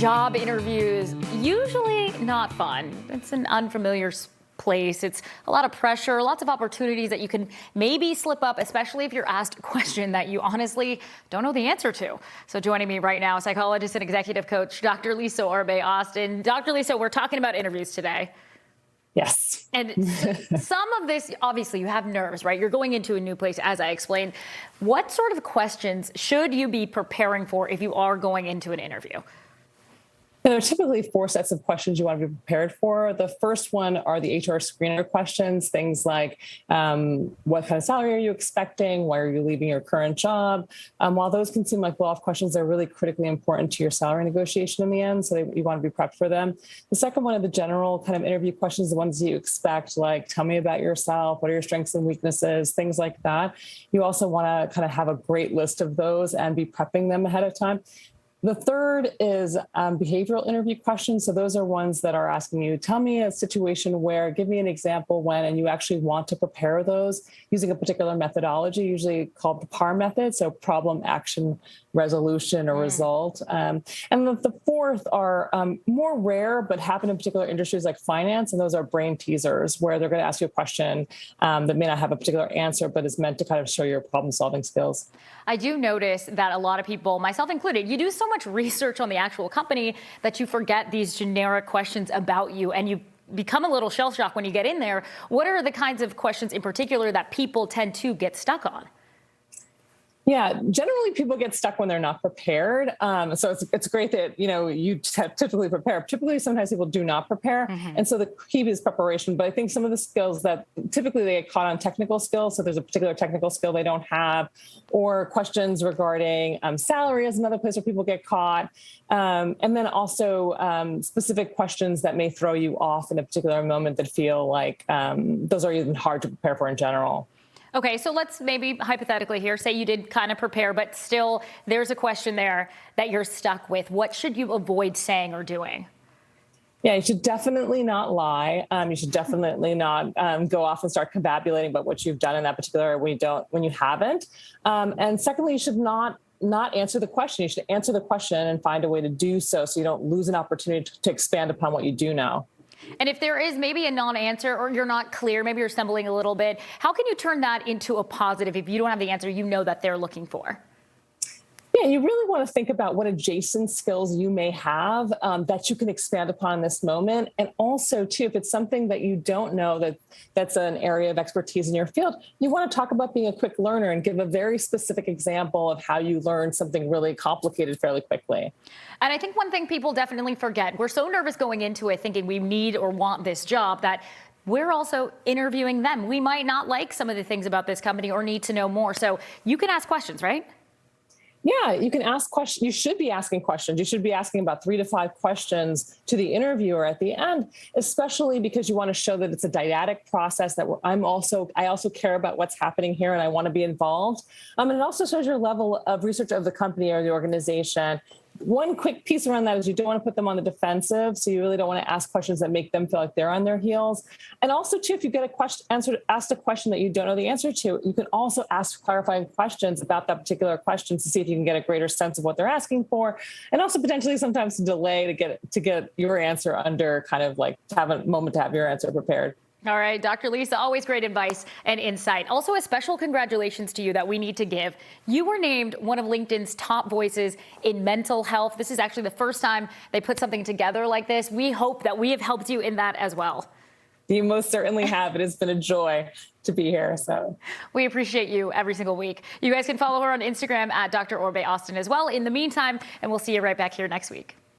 Job interviews, usually not fun. It's an unfamiliar place. It's a lot of pressure, lots of opportunities that you can maybe slip up, especially if you're asked a question that you honestly don't know the answer to. So joining me right now, psychologist and executive coach, Dr. Lisa Orbe-Austin. Dr. Lisa, we're talking about interviews today. Yes. And some of this, obviously, you have nerves, right? You're going into a new place, as I explained. What sort of questions should you be preparing for if you are going into an interview? There are typically 4 sets of questions you want to be prepared for. The first one are the HR screener questions, things like what kind of salary are you expecting? Why are you leaving your current job? While those can seem like well-off questions, they're really critically important to your salary negotiation in the end, so you want to be prepped for them. The second one are the general kind of interview questions, the ones that you expect, like tell me about yourself, what are your strengths and weaknesses, things like that. You also want to kind of have a great list of those and be prepping them ahead of time. The third is behavioral interview questions. So those are ones that are asking you, tell me a situation where, give me an example when, and you actually want to prepare those using a particular methodology, usually called the PAR method. So problem, action, resolution, or result. And the fourth are more rare, but happen in particular industries like finance. And those are brain teasers, where they're going to ask you a question that may not have a particular answer, but is meant to kind of show your problem solving skills. I do notice that a lot of people, myself included, you do so much research on the actual company that you forget these generic questions about you, and you become a little shell shocked when you get in there. What are the kinds of questions in particular that people tend to get stuck on? Yeah, generally people get stuck when they're not prepared. So it's great that, you typically prepare. Typically, sometimes people do not prepare. And so the key is preparation. But I think some of the skills that typically they get caught on technical skills. So there's a particular technical skill they don't have, or questions regarding salary is another place where people get caught. And then also specific questions that may throw you off in a particular moment that feel like those are even hard to prepare for in general. Okay, so let's maybe hypothetically here, say you did kind of prepare, but still there's a question there that you're stuck with. What should you avoid saying or doing? Yeah, you should definitely not lie. You should definitely not go off and start confabulating about what you've done in that particular when you haven't. And secondly, you should not answer the question. You should answer the question and find a way to do so you don't lose an opportunity to expand upon what you do know. And if there is maybe a non-answer or you're not clear, maybe you're stumbling a little bit, how can you turn that into a positive if you don't have the answer you know that they're looking for? Yeah, you really want to think about what adjacent skills you may have that you can expand upon in this moment. And also, too, if it's something that you don't know that's an area of expertise in your field, you want to talk about being a quick learner and give a very specific example of how you learn something really complicated fairly quickly. And I think one thing people definitely forget, we're so nervous going into it thinking we need or want this job that we're also interviewing them. We might not like some of the things about this company or need to know more. So you can ask questions, right? Yeah, you can ask questions. You should be asking questions. You should be asking about 3 to 5 questions to the interviewer at the end, especially because you want to show that it's a didactic process, that I also care about what's happening here and I want to be involved. And it also shows your level of research of the company or the organization. One quick piece around that is you don't want to put them on the defensive. So you really don't want to ask questions that make them feel like they're on their heels. And also, too, if you get asked a question that you don't know the answer to, you can also ask clarifying questions about that particular question to see if you can get a greater sense of what they're asking for. And also potentially sometimes to delay to get your answer under kind of like to have a moment to have your answer prepared. All right, Dr. Lisa, always great advice and insight. Also, a special congratulations to you that we need to give. You were named one of LinkedIn's top voices in mental health. This is actually the first time they put something together like this. We hope that we have helped you in that as well. You most certainly have. It has been a joy to be here. So we appreciate you every single week. You guys can follow her on Instagram at Dr. Orbe-Austin as well in the meantime, and we'll see you right back here next week.